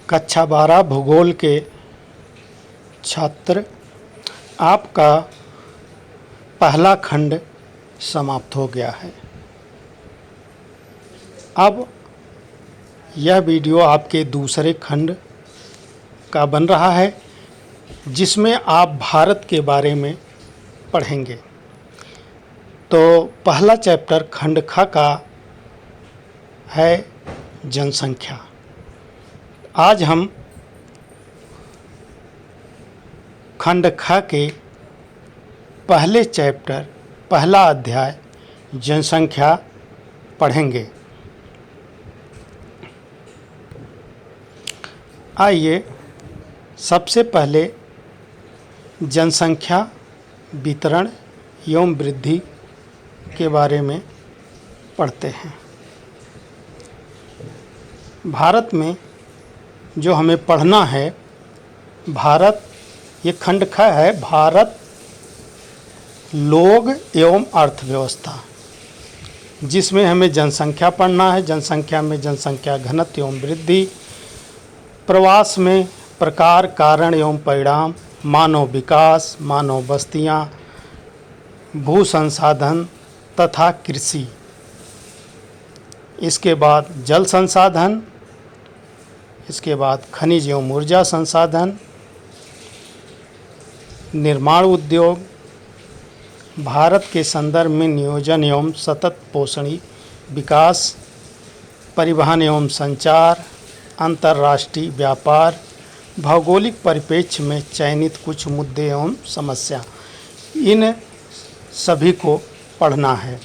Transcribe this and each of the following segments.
कक्षा 12 भूगोल के छात्र, आपका पहला खंड समाप्त हो गया है। अब यह वीडियो आपके दूसरे खंड का बन रहा है, जिसमें आप भारत के बारे में पढ़ेंगे। तो पहला चैप्टर खंड ख का है जनसंख्या। आज हम खंड ख के पहले चैप्टर, पहला अध्याय जनसंख्या पढ़ेंगे। आइए सबसे पहले जनसंख्या वितरण एवं वृद्धि के बारे में पढ़ते हैं। भारत में जो हमें पढ़ना है, भारत, ये खंड ख है, भारत, लोग एवं अर्थव्यवस्था, जिसमें हमें जनसंख्या पढ़ना है। जनसंख्या में जनसंख्या घनत्व एवं वृद्धि, प्रवास में प्रकार, कारण एवं परिणाम, मानव विकास, मानव बस्तियां, भू संसाधन तथा कृषि। इसके बाद जल संसाधन, इसके बाद खनिज एवं ऊर्जा संसाधन, निर्माण उद्योग, भारत के संदर्भ में नियोजन एवं सतत पोषणी विकास, परिवहन एवं संचार, अंतर्राष्ट्रीय व्यापार, भौगोलिक परिप्रेक्ष्य में चयनित कुछ मुद्दे एवं समस्या, इन सभी को पढ़ना है।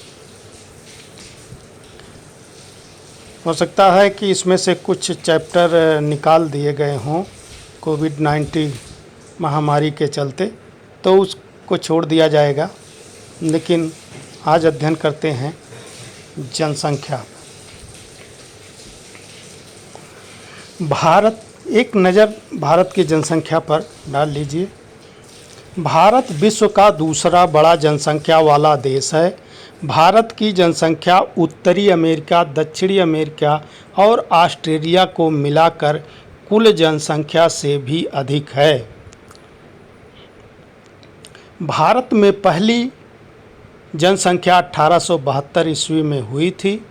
हो सकता है कि इसमें से कुछ चैप्टर निकाल दिए गए हों कोविड-19 महामारी के चलते, तो उसको छोड़ दिया जाएगा, लेकिन आज अध्ययन करते हैं जनसंख्या। भारत, एक नज़र भारत की जनसंख्या पर डाल लीजिए। भारत विश्व का दूसरा बड़ा जनसंख्या वाला देश है। भारत की जनसंख्या उत्तरी अमेरिका, दक्षिणी अमेरिका और ऑस्ट्रेलिया को मिलाकर कुल जनसंख्या से भी अधिक है। भारत में पहली जनसंख्या 1872 ईस्वी में हुई थी,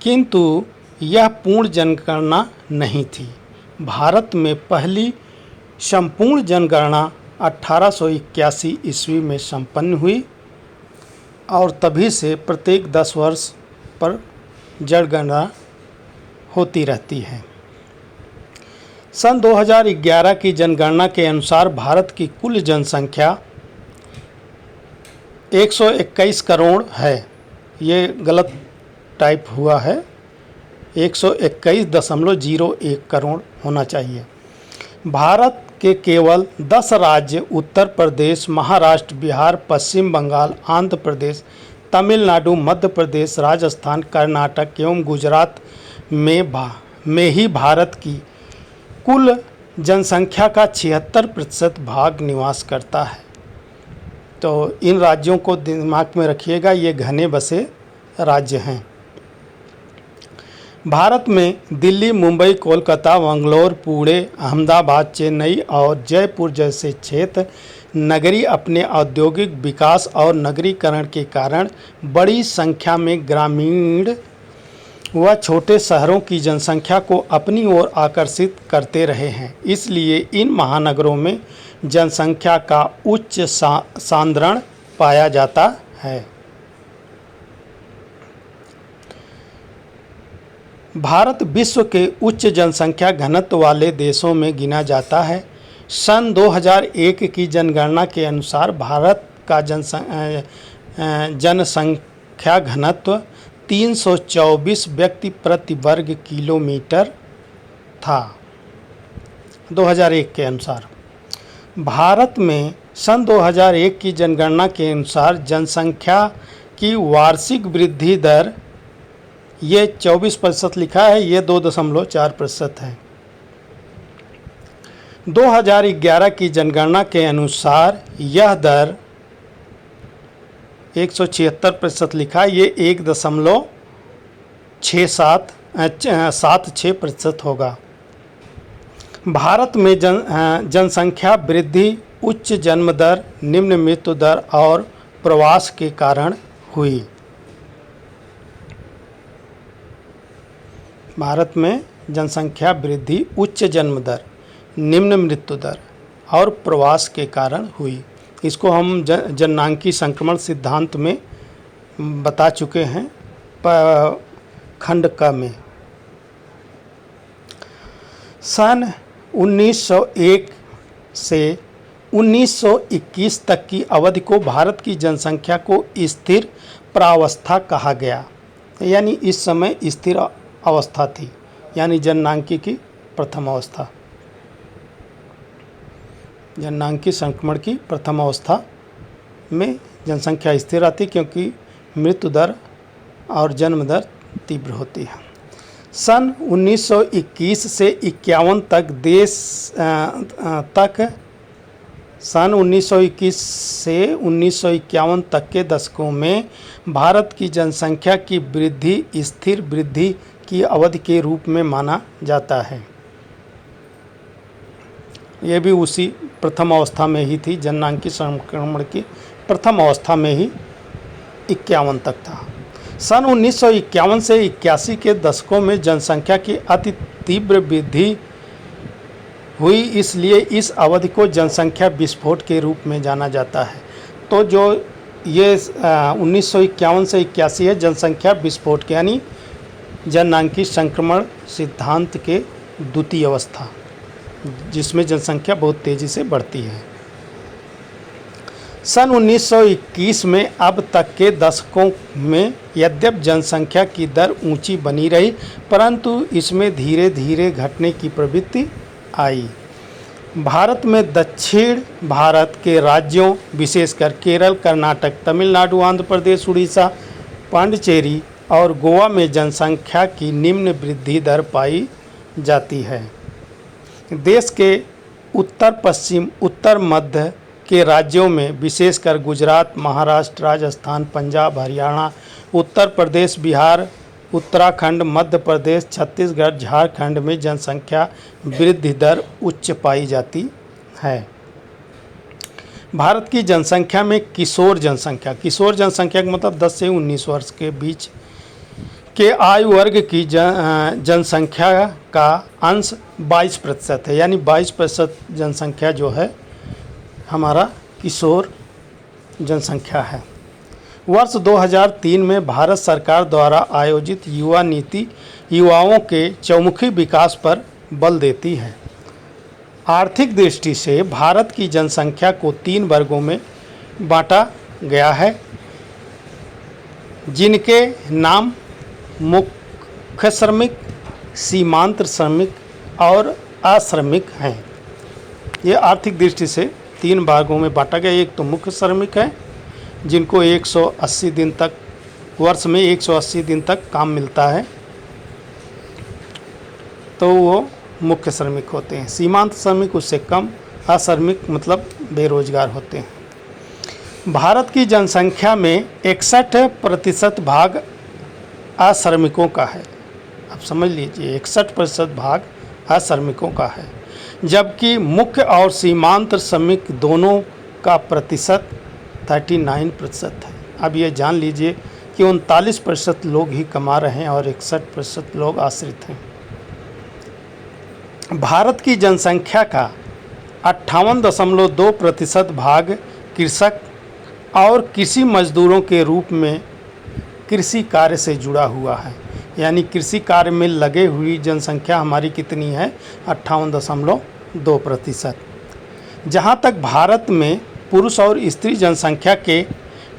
किंतु यह पूर्ण जनगणना नहीं थी। भारत में पहली संपूर्ण जनगणना 1881 ईस्वी में संपन्न हुई और तभी से प्रत्येक 10 वर्ष पर जनगणना होती रहती है। सन 2011 की जनगणना के अनुसार भारत की कुल जनसंख्या 121 करोड़ है। ये गलत टाइप हुआ है, 121.01 करोड़ होना चाहिए। भारत के केवल 10 राज्य उत्तर प्रदेश, महाराष्ट्र, बिहार, पश्चिम बंगाल, आंध्र प्रदेश, तमिलनाडु, मध्य प्रदेश, राजस्थान, कर्नाटक एवं गुजरात में ही भारत की कुल जनसंख्या का 76% भाग निवास करता है। तो इन राज्यों को दिमाग में रखिएगा, ये घने बसे राज्य हैं। भारत में दिल्ली, मुंबई, कोलकाता, बेंगलोर, पुणे, अहमदाबाद, चेन्नई और जयपुर जैसे क्षेत्र नगरीय अपने औद्योगिक विकास और नगरीकरण के कारण बड़ी संख्या में ग्रामीण व छोटे शहरों की जनसंख्या को अपनी ओर आकर्षित करते रहे हैं। इसलिए इन महानगरों में जनसंख्या का उच्च सांद्रण पाया जाता है। भारत विश्व के उच्च जनसंख्या घनत्व वाले देशों में गिना जाता है। सन 2001 की जनगणना के अनुसार भारत का जनसंख्या घनत्व 324 व्यक्ति प्रति वर्ग किलोमीटर था। 2001 के अनुसार भारत में सन 2001 की जनगणना के अनुसार जनसंख्या की वार्षिक वृद्धि दर, ये 24% लिखा है, ये 2.4% है। 2011 की जनगणना के अनुसार यह दर 176% लिखा है, ये 1.76% होगा। भारत में जनसंख्या वृद्धि उच्च जन्म दर, निम्न मृत्यु दर और प्रवास के कारण हुई। भारत में जनसंख्या वृद्धि उच्च जन्म दर, निम्न मृत्यु दर और प्रवास के कारण हुई। इसको हम जननांकी संक्रमण सिद्धांत में बता चुके हैं खंड क में। सन 1901 से 1921 तक की अवधि को भारत की जनसंख्या को स्थिर प्रावस्था कहा गया। यानी इस समय स्थिर अवस्था थी, यानी जननांकी की प्रथम अवस्था, जननांकी संक्रमण की प्रथम अवस्था में जनसंख्या स्थिर रहती, क्योंकि मृत्यु दर और जन्म दर तीव्र होती है। सन 1921 से 51 सन 1921 से 1951 तक के दशकों में भारत की जनसंख्या की वृद्धि स्थिर वृद्धि की अवधि के रूप में माना जाता है। ये भी उसी प्रथम अवस्था में ही थी, जननांकी संक्रमण की प्रथम अवस्था में ही 51 तक था। सन 1951 से 81 के दशकों में जनसंख्या की अति तीव्र वृद्धि हुई, इसलिए इस अवधि को जनसंख्या विस्फोट के रूप में जाना जाता है। तो जो ये 1951 से 81 है, जनसंख्या विस्फोट के यानी जननांकी संक्रमण सिद्धांत के द्वितीय अवस्था, जिसमें जनसंख्या बहुत तेज़ी से बढ़ती है। सन 1921 में अब तक के दशकों में यद्यपि जनसंख्या की दर ऊंची बनी रही, परंतु इसमें धीरे धीरे घटने की प्रवृत्ति आई। भारत में दक्षिण भारत के राज्यों विशेषकर केरल, कर्नाटक, तमिलनाडु, आंध्र प्रदेश, उड़ीसा, पांडिचेरी और गोवा में जनसंख्या की निम्न वृद्धि दर पाई जाती है। देश के उत्तर पश्चिम, उत्तर मध्य के राज्यों में विशेषकर गुजरात, महाराष्ट्र, राजस्थान, पंजाब, हरियाणा, उत्तर प्रदेश, बिहार, उत्तराखंड, मध्य प्रदेश, छत्तीसगढ़, झारखंड में जनसंख्या वृद्धि दर उच्च पाई जाती है। भारत की जनसंख्या में किशोर जनसंख्या का मतलब 10 से 19 वर्ष के बीच के आयु वर्ग की जनसंख्या का अंश 22% है। यानी 22% जनसंख्या जो है हमारा किशोर जनसंख्या है। वर्ष 2003 में भारत सरकार द्वारा आयोजित युवा नीति युवाओं के चौमुखी विकास पर बल देती है। आर्थिक दृष्टि से भारत की जनसंख्या को 3 वर्गों में बांटा गया है, जिनके नाम मुख्य श्रमिक, सीमांत श्रमिक और अश्रमिक हैं। ये आर्थिक दृष्टि से 3 भागों में बांटा गया। एक तो मुख्य श्रमिक है, जिनको 180 दिन तक, वर्ष में 180 दिन तक काम मिलता है, तो वो मुख्य श्रमिक होते हैं। सीमांत श्रमिक उससे कम, अश्रमिक मतलब बेरोजगार होते हैं। भारत की जनसंख्या में 61% भाग अश्रमिकों का है। अब समझ लीजिए 61% भाग अश्रमिकों का है, जबकि मुख्य और सीमांत श्रमिक दोनों का प्रतिशत 39% है। अब ये जान लीजिए कि 39% लोग ही कमा रहे हैं और 61% लोग आश्रित हैं। भारत की जनसंख्या का 58.2% भाग कृषक और कृषि मजदूरों के रूप में कृषि कार्य से जुड़ा हुआ है। यानी कृषि कार्य में लगे हुई जनसंख्या हमारी कितनी है? 58.2%। जहाँ तक भारत में पुरुष और स्त्री जनसंख्या के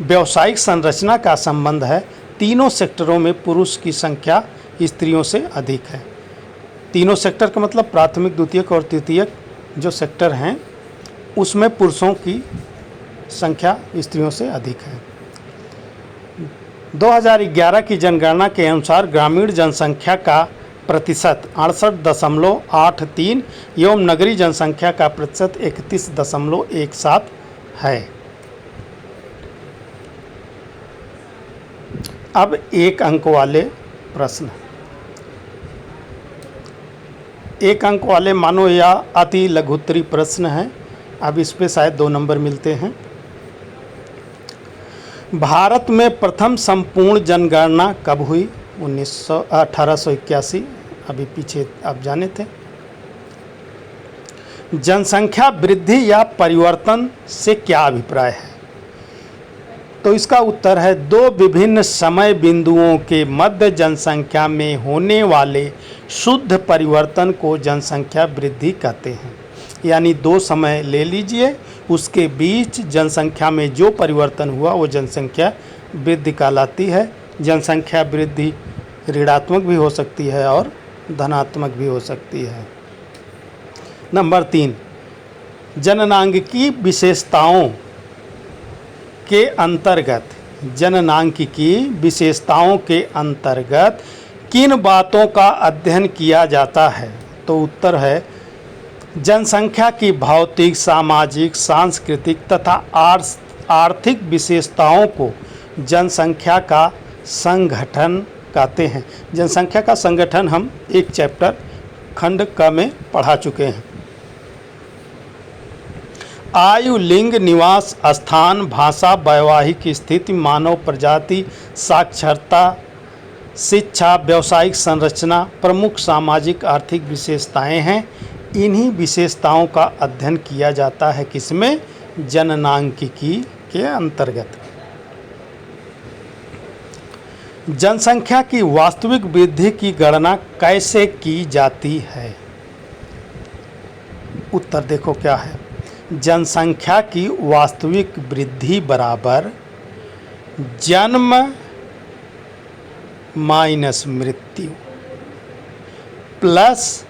व्यावसायिक संरचना का संबंध है, तीनों सेक्टरों में पुरुष की संख्या स्त्रियों से अधिक है। तीनों सेक्टर का मतलब प्राथमिक, द्वितीयक और तृतीयक जो सेक्टर हैं, उसमें पुरुषों की संख्या स्त्रियों से अधिक है। 2011 की जनगणना के अनुसार ग्रामीण जनसंख्या का प्रतिशत 68.83 एवं नगरीय जनसंख्या का प्रतिशत 31.17 है। अब 1 अंक वाले प्रश्न। 1 अंक वाले मानो या अति लघुत्तरी प्रश्न है, अब इस पे शायद 2 नंबर मिलते हैं। भारत में प्रथम संपूर्ण जनगणना कब हुई? 1881। अभी पीछे आप जाने थे। जनसंख्या वृद्धि या परिवर्तन से क्या अभिप्राय है? तो इसका उत्तर है 2 विभिन्न समय बिंदुओं के मध्य जनसंख्या में होने वाले शुद्ध परिवर्तन को जनसंख्या वृद्धि कहते हैं। यानी 2 समय ले लीजिए, उसके बीच जनसंख्या में जो परिवर्तन हुआ वो जनसंख्या वृद्धि कहलाती है। जनसंख्या वृद्धि ऋणात्मक भी हो सकती है और धनात्मक भी हो सकती है। नंबर 3, जननांगिकी विशेषताओं के अंतर्गत जननांगिकी किन बातों का अध्ययन किया जाता है? तो उत्तर है जनसंख्या की भौतिक, सामाजिक, सांस्कृतिक तथा आर्थिक विशेषताओं को जनसंख्या का संगठन कहते हैं। जनसंख्या का संगठन हम एक चैप्टर खंड क में पढ़ा चुके हैं। आयु, लिंग, निवास स्थान, भाषा, वैवाहिक स्थिति, मानव प्रजाति, साक्षरता, शिक्षा, व्यावसायिक संरचना प्रमुख सामाजिक आर्थिक विशेषताएं हैं। इन्हीं विशेषताओं का अध्ययन किया जाता है किसमें? जननांगिकी के अंतर्गत। जनसंख्या की वास्तविक वृद्धि की गणना कैसे की जाती है? उत्तर देखो क्या है। जनसंख्या की वास्तविक वृद्धि बराबर जन्म माइनस मृत्यु प्लस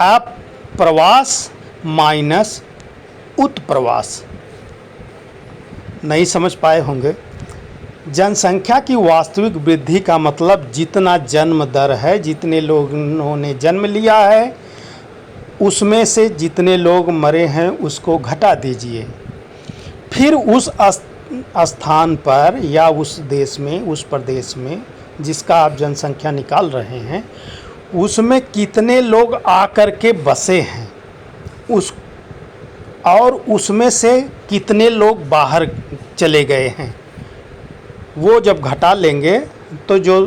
अप्रवास माइनस उत्प्रवास। नहीं समझ पाए होंगे। जनसंख्या की वास्तविक वृद्धि का मतलब जितना जन्म दर है, जितने लोगों ने जन्म लिया है, उसमें से जितने लोग मरे हैं उसको घटा दीजिए। फिर उस स्थान पर या उस देश में, उस प्रदेश में जिसका आप जनसंख्या निकाल रहे हैं, उसमें कितने लोग आकर के बसे हैं, और उसमें से कितने लोग बाहर चले गए हैं, वो जब घटा लेंगे तो जो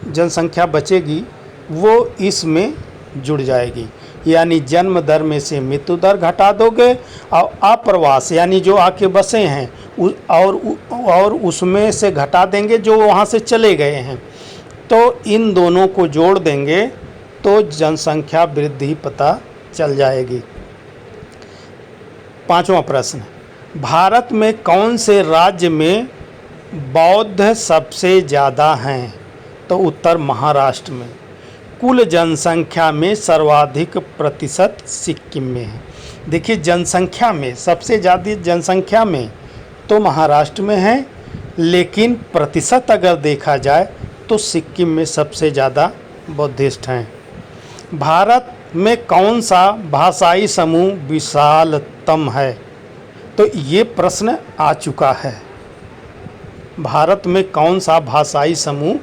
जनसंख्या बचेगी वो इसमें जुड़ जाएगी। यानी जन्म दर में से मृत्यु दर घटा दोगे और अप्रवास यानी जो आके बसे हैं और उसमें से घटा देंगे जो वहाँ से चले गए हैं, तो इन दोनों को जोड़ देंगे तो जनसंख्या वृद्धि पता चल जाएगी। 5वां प्रश्न, भारत में कौन से राज्य में बौद्ध सबसे ज़्यादा हैं? तो उत्तर महाराष्ट्र में। कुल जनसंख्या में सर्वाधिक प्रतिशत सिक्किम में है। देखिए जनसंख्या में सबसे ज़्यादा जनसंख्या में तो महाराष्ट्र में है, लेकिन प्रतिशत अगर देखा जाए तो सिक्किम में सबसे ज़्यादा बौद्धिस्ट हैं। भारत में कौन सा भाषाई समूह विशालतम है? तो ये प्रश्न आ चुका है। भारत में कौन सा भाषाई समूह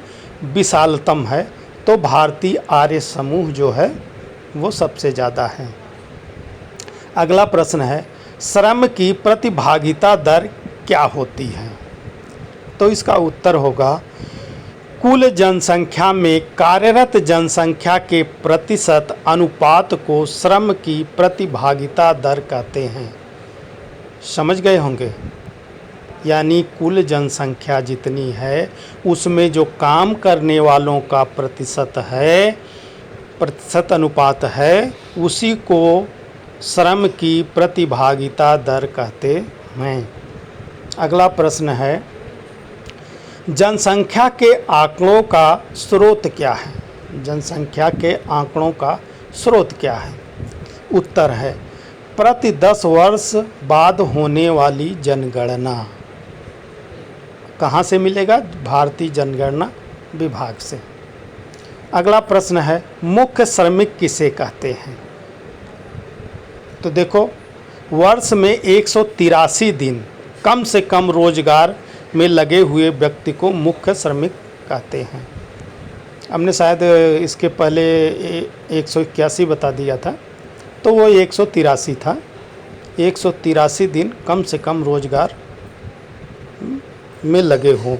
विशालतम है? तो भारतीय आर्य समूह जो है वो सबसे ज़्यादा है। अगला प्रश्न है, श्रम की प्रतिभागिता दर क्या होती है? तो इसका उत्तर होगा कुल जनसंख्या में कार्यरत जनसंख्या के प्रतिशत अनुपात को श्रम की प्रतिभागिता दर कहते हैं। समझ गए होंगे। यानी कुल जनसंख्या जितनी है उसमें जो काम करने वालों का प्रतिशत है, प्रतिशत अनुपात है, उसी को श्रम की प्रतिभागिता दर कहते हैं। अगला प्रश्न है, जनसंख्या के आंकड़ों का स्रोत क्या है? जनसंख्या के आंकड़ों का स्रोत क्या है? उत्तर है प्रति 10 वर्ष बाद होने वाली जनगणना। कहाँ से मिलेगा? भारतीय जनगणना विभाग से। अगला प्रश्न है, मुख्य श्रमिक किसे कहते हैं? तो देखो, वर्ष में 183 दिन कम से कम रोजगार में लगे हुए व्यक्ति को मुख्य श्रमिक कहते हैं। हमने शायद इसके पहले 181 बता दिया था, तो वो 183 था। 183 दिन कम से कम रोजगार में लगे हों।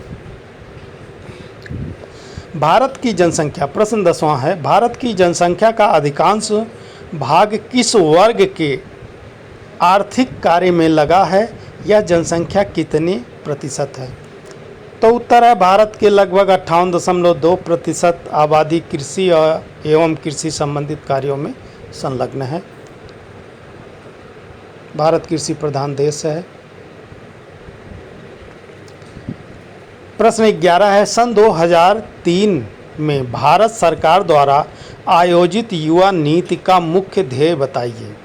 भारत की जनसंख्या, प्रश्न 10वां है, भारत की जनसंख्या का अधिकांश भाग किस वर्ग के आर्थिक कार्य में लगा है? यह जनसंख्या कितने प्रतिशत है? तो उत्तर है भारत के लगभग 58.2% आबादी कृषि एवं कृषि संबंधित कार्यों में संलग्न है। भारत कृषि प्रधान देश है। प्रश्न 11 है, सन 2003 में भारत सरकार द्वारा आयोजित युवा नीति का मुख्य ध्येय बताइए।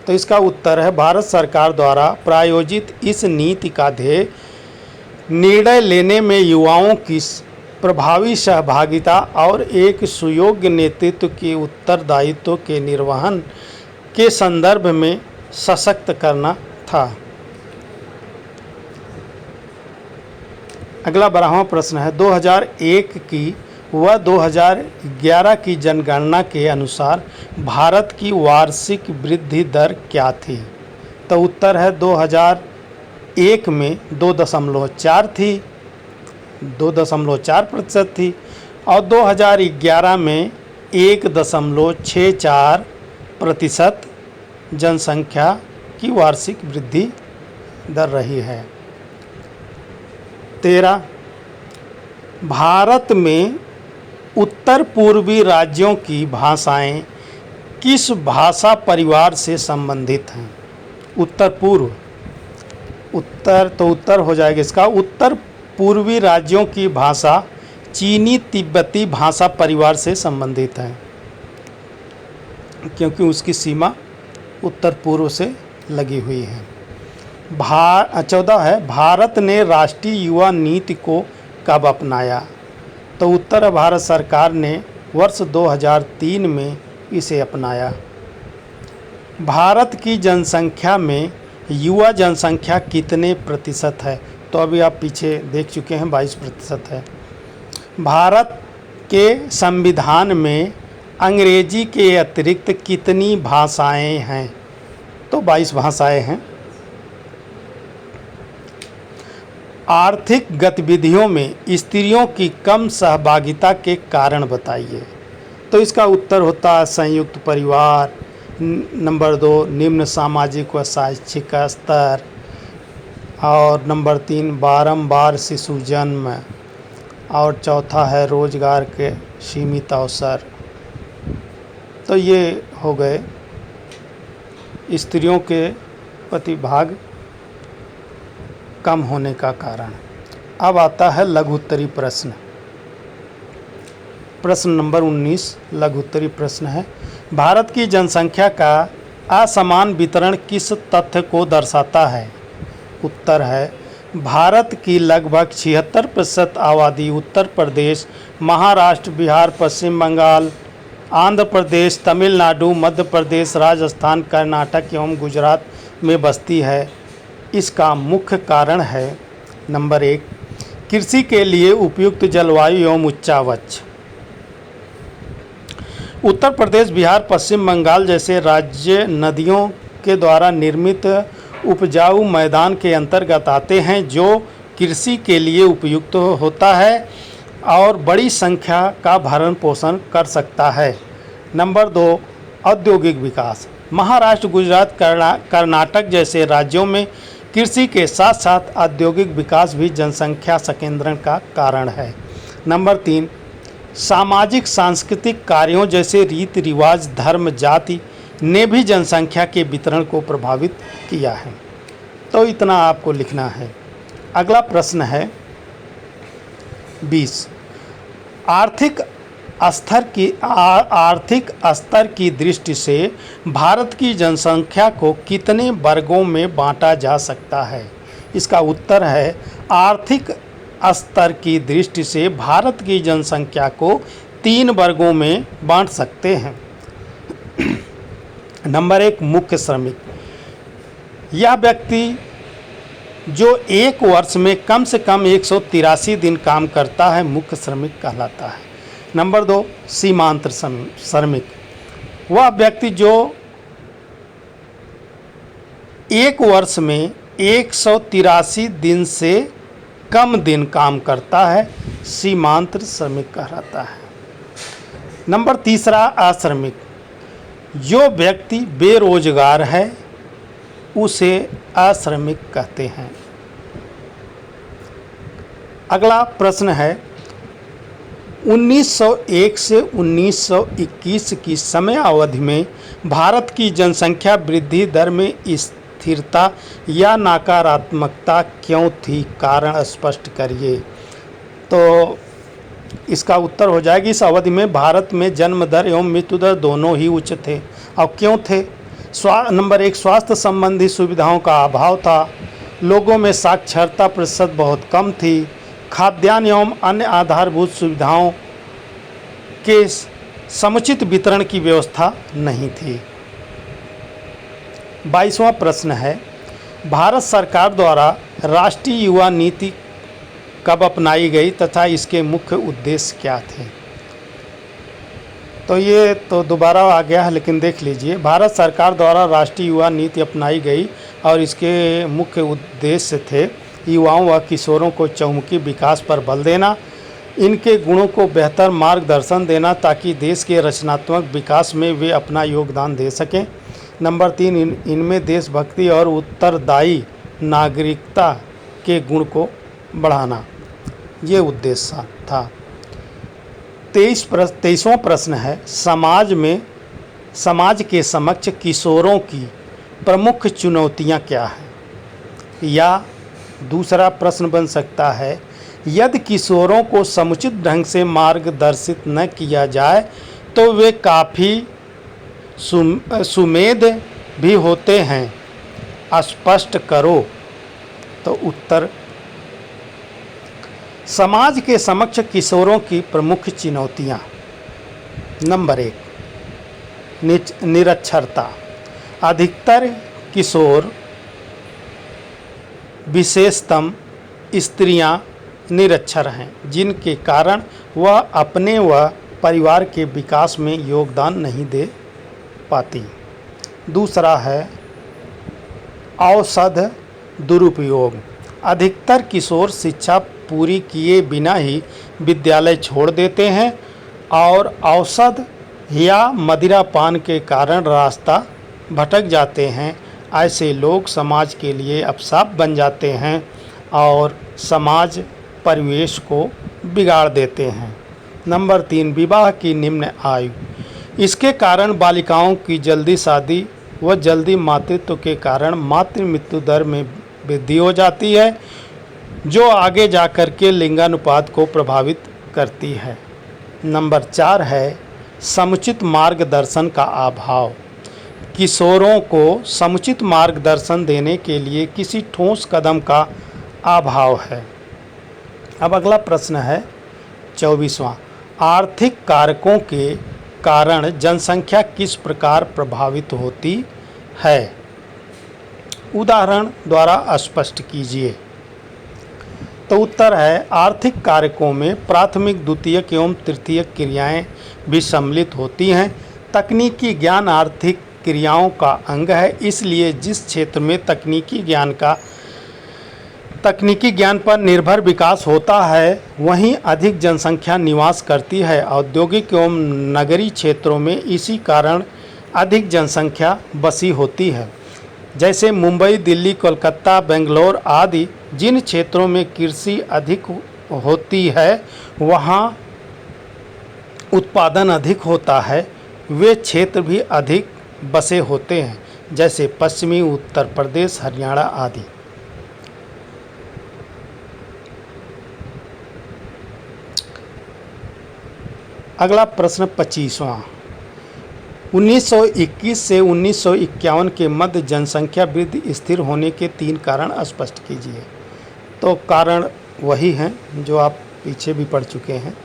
तो इसका उत्तर है भारत सरकार द्वारा प्रायोजित इस नीति का ध्येय निर्णय लेने में युवाओं की प्रभावी सहभागिता और एक सुयोग्य नेतृत्व के उत्तरदायित्व के निर्वहन के संदर्भ में सशक्त करना था। अगला 12वां प्रश्न है, 2001 की व 2011 की जनगणना के अनुसार भारत की वार्षिक वृद्धि दर क्या थी? तो उत्तर है 2001 में 2.4 थी, 2.4% थी, और 2011 में 1.64% जनसंख्या की वार्षिक वृद्धि दर रही है। 13, भारत में उत्तर पूर्वी राज्यों की भाषाएं किस भाषा परिवार से संबंधित हैं? उत्तर पूर्व, उत्तर हो जाएगा इसका, उत्तर पूर्वी राज्यों की भाषा चीनी तिब्बती भाषा परिवार से संबंधित है, क्योंकि उसकी सीमा उत्तर पूर्व से लगी हुई है। 14 है, भारत ने राष्ट्रीय युवा नीति को कब अपनाया? तो उत्तर है भारत सरकार ने वर्ष 2003 में इसे अपनाया। भारत की जनसंख्या में युवा जनसंख्या कितने प्रतिशत है? तो अभी आप पीछे देख चुके हैं, 22% है। भारत के संविधान में अंग्रेजी के अतिरिक्त कितनी भाषाएं हैं? तो 22 भाषाएं हैं। आर्थिक गतिविधियों में स्त्रियों की कम सहभागिता के कारण बताइए। तो इसका उत्तर होता है संयुक्त परिवार, नंबर 2 निम्न सामाजिक व शैक्षिक स्तर, और नंबर 3 बारंबार शिशु जन्म, और चौथा है रोजगार के सीमित अवसर। तो ये हो गए स्त्रियों के प्रतिभाग कम होने का कारण। अब आता है लघु उत्तरी प्रश्न। प्रश्न नंबर 19 लघु उत्तरी प्रश्न है, भारत की जनसंख्या का असमान वितरण किस तथ्य को दर्शाता है? उत्तर है भारत की लगभग 76% आबादी उत्तर प्रदेश, महाराष्ट्र, बिहार, पश्चिम बंगाल, आंध्र प्रदेश, तमिलनाडु, मध्य प्रदेश, राजस्थान, कर्नाटक एवं गुजरात में बसती है। इसका मुख्य कारण है नंबर 1 कृषि के लिए उपयुक्त जलवायु एवं उच्चावच। उत्तर प्रदेश, बिहार, पश्चिम बंगाल जैसे राज्य नदियों के द्वारा निर्मित उपजाऊ मैदान के अंतर्गत आते हैं, जो कृषि के लिए उपयुक्त होता है और बड़ी संख्या का भरण पोषण कर सकता है। नंबर 2 औद्योगिक विकास। महाराष्ट्र, गुजरात, कर्नाटक जैसे राज्यों में कृषि के साथ साथ औद्योगिक विकास भी जनसंख्या संकेंद्रण का कारण है। नंबर 3 सामाजिक सांस्कृतिक कार्यों जैसे रीति रिवाज, धर्म, जाति ने भी जनसंख्या के वितरण को प्रभावित किया है। तो इतना आपको लिखना है। अगला प्रश्न है 20, आर्थिक स्तर की दृष्टि से भारत की जनसंख्या को कितने वर्गों में बांटा जा सकता है? इसका उत्तर है आर्थिक स्तर की दृष्टि से भारत की जनसंख्या को 3 वर्गों में बांट सकते हैं। नंबर 1 मुख्य श्रमिक। यह व्यक्ति जो एक वर्ष में कम से कम 183 दिन काम करता है, मुख्य श्रमिक कहलाता है। नंबर 2, सीमांत श्रमिक, वह व्यक्ति जो एक वर्ष में 183 दिन से कम दिन काम करता है, सीमांत श्रमिक कहलाता है। नंबर 3, अश्रमिक, जो व्यक्ति बेरोजगार है उसे अश्रमिक कहते हैं। अगला प्रश्न है 1901 से 1921 की समय अवधि में भारत की जनसंख्या वृद्धि दर में स्थिरता या नकारात्मकता क्यों थी? कारण स्पष्ट करिए। तो इसका उत्तर हो जाएगी, इस अवधि में भारत में जन्म दर एवं मृत्यु दर दोनों ही उच्च थे। और क्यों थे? नंबर 1, स्वास्थ्य संबंधी सुविधाओं का अभाव था, लोगों में साक्षरता प्रतिशत बहुत कम थी, खाद्यान्न एवं अन्य आधारभूत सुविधाओं के समुचित वितरण की व्यवस्था नहीं थी। 22वां प्रश्न है, भारत सरकार द्वारा राष्ट्रीय युवा नीति कब अपनाई गई तथा इसके मुख्य उद्देश्य क्या थे? तो ये तो दोबारा आ गया है, लेकिन देख लीजिए। भारत सरकार द्वारा राष्ट्रीय युवा नीति अपनाई गई और इसके मुख्य उद्देश्य थे युवाओं व किशोरों को चहुमुखी विकास पर बल देना, इनके गुणों को बेहतर मार्गदर्शन देना ताकि देश के रचनात्मक विकास में वे अपना योगदान दे सकें। नंबर 3, इनमें देशभक्ति और उत्तरदायी नागरिकता के गुण को बढ़ाना, ये उद्देश्य था। 23वां प्रश्न है, समाज के समक्ष किशोरों की प्रमुख चुनौतियां क्या हैं? या दूसरा प्रश्न बन सकता है, यदि किशोरों को समुचित ढंग से मार्गदर्शित न किया जाए तो वे काफ़ी सुमेध भी होते हैं, स्पष्ट करो। तो उत्तर, समाज के समक्ष किशोरों की प्रमुख चुनौतियाँ। नंबर 1, निरक्षरता, अधिकतर किशोर विशेषतम स्त्रियां निरक्षर हैं, जिनके कारण वह अपने व परिवार के विकास में योगदान नहीं दे पाती। दूसरा है औषध दुरुपयोग, अधिकतर किशोर शिक्षा पूरी किए बिना ही विद्यालय छोड़ देते हैं और औषध या मदिरापान के कारण रास्ता भटक जाते हैं। ऐसे लोग समाज के लिए अभिशाप बन जाते हैं और समाज परिवेश को बिगाड़ देते हैं। नंबर 3, विवाह की निम्न आयु, इसके कारण बालिकाओं की जल्दी शादी व जल्दी मातृत्व के कारण मातृ मृत्यु दर में वृद्धि हो जाती है, जो आगे जाकर के लिंगानुपात को प्रभावित करती है। नंबर 4 है समुचित मार्गदर्शन का अभाव, किशोरों को समुचित मार्गदर्शन देने के लिए किसी ठोस कदम का अभाव है। अब अगला प्रश्न है 24वां, आर्थिक कारकों के कारण जनसंख्या किस प्रकार प्रभावित होती है? उदाहरण द्वारा स्पष्ट कीजिए। तो उत्तर है, आर्थिक कारकों में प्राथमिक, द्वितीयक एवं तृतीयक क्रियाएं भी सम्मिलित होती हैं। तकनीकी ज्ञान आर्थिक क्रियाओं का अंग है, इसलिए जिस क्षेत्र में तकनीकी ज्ञान पर निर्भर विकास होता है वहीं अधिक जनसंख्या निवास करती है। औद्योगिक एवं नगरीय क्षेत्रों में इसी कारण अधिक जनसंख्या बसी होती है, जैसे मुंबई, दिल्ली, कोलकाता, बेंगलोर आदि। जिन क्षेत्रों में कृषि अधिक होती है वहाँ उत्पादन अधिक होता है, वे क्षेत्र भी अधिक बसे होते हैं, जैसे पश्चिमी उत्तर प्रदेश, हरियाणा आदि। अगला प्रश्न 25वां, 1921 से 1951 के मध्य जनसंख्या वृद्धि स्थिर होने के 3 कारण स्पष्ट कीजिए। तो कारण वही हैं जो आप पीछे भी पढ़ चुके हैं।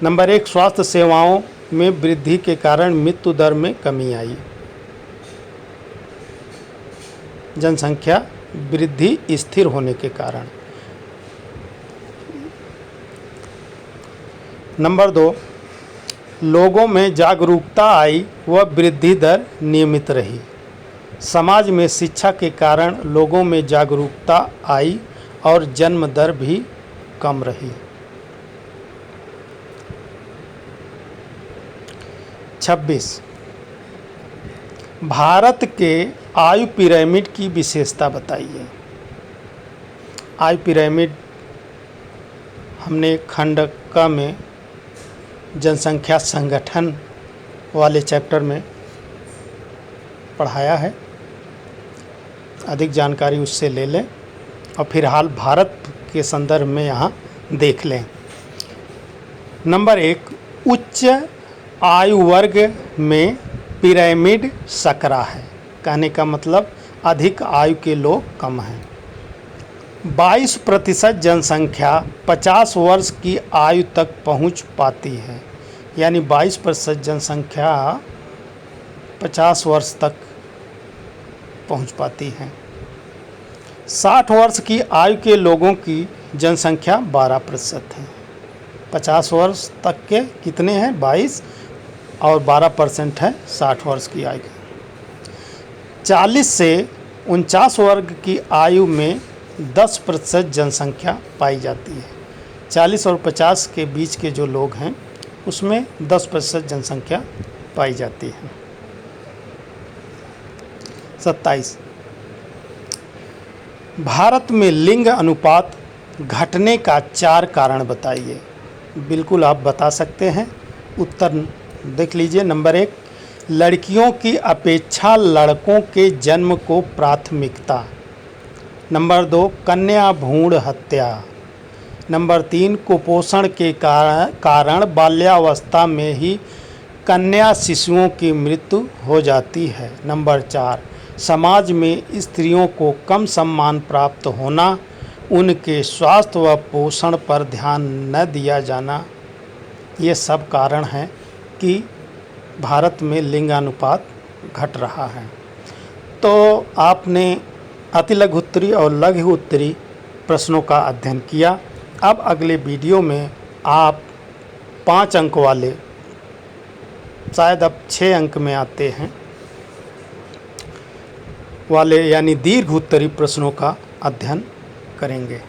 नंबर 1, स्वास्थ्य सेवाओं में वृद्धि के कारण मृत्यु दर में कमी आई। जनसंख्या वृद्धि स्थिर होने के कारण। नंबर 2, लोगों में जागरूकता आई व वृद्धि दर नियमित रही। समाज में शिक्षा के कारण लोगों में जागरूकता आई और जन्म दर भी कम रही। 26 भारत के आयु पिरामिड की विशेषता बताइए। आयु पिरामिड हमने खंड क में जनसंख्या संगठन वाले चैप्टर में पढ़ाया है, अधिक जानकारी उससे ले लें और फिलहाल भारत के संदर्भ में यहाँ देख लें। नंबर 1, उच्च आयु वर्ग में पिरामिड सकरा है। कहने का मतलब अधिक आयु के लोग कम हैं। 22% जनसंख्या 50 वर्ष की आयु तक पहुंच पाती है, यानी 22% जनसंख्या 50 वर्ष तक पहुंच पाती है। 60 वर्ष की आयु के लोगों की जनसंख्या 12% है। 50 वर्ष तक के कितने हैं? 22 और 12% है 60 वर्ष की आयु। 40 से 49 वर्ग की आयु में 10% जनसंख्या पाई जाती है। 40 और 50 के बीच के जो लोग हैं उसमें 10% जनसंख्या पाई जाती है। 27 भारत में लिंग अनुपात घटने का 4 कारण बताइए। बिल्कुल आप बता सकते हैं, उत्तर देख लीजिए। नंबर 1, लड़कियों की अपेक्षा लड़कों के जन्म को प्राथमिकता। नंबर 2, कन्या भ्रूण हत्या। नंबर 3, कुपोषण के कारण बाल्यावस्था में ही कन्या शिशुओं की मृत्यु हो जाती है। नंबर 4, समाज में स्त्रियों को कम सम्मान प्राप्त होना, उनके स्वास्थ्य व पोषण पर ध्यान न दिया जाना। ये सब कारण हैं कि भारत में लिंगानुपात घट रहा है। तो आपने अति लघु उत्तरी और लघु उत्तरी प्रश्नों का अध्ययन किया। अब अगले वीडियो में आप 5 अंक वाले, शायद अब 6 अंक में आते हैं वाले, यानी दीर्घ उत्तरी प्रश्नों का अध्ययन करेंगे।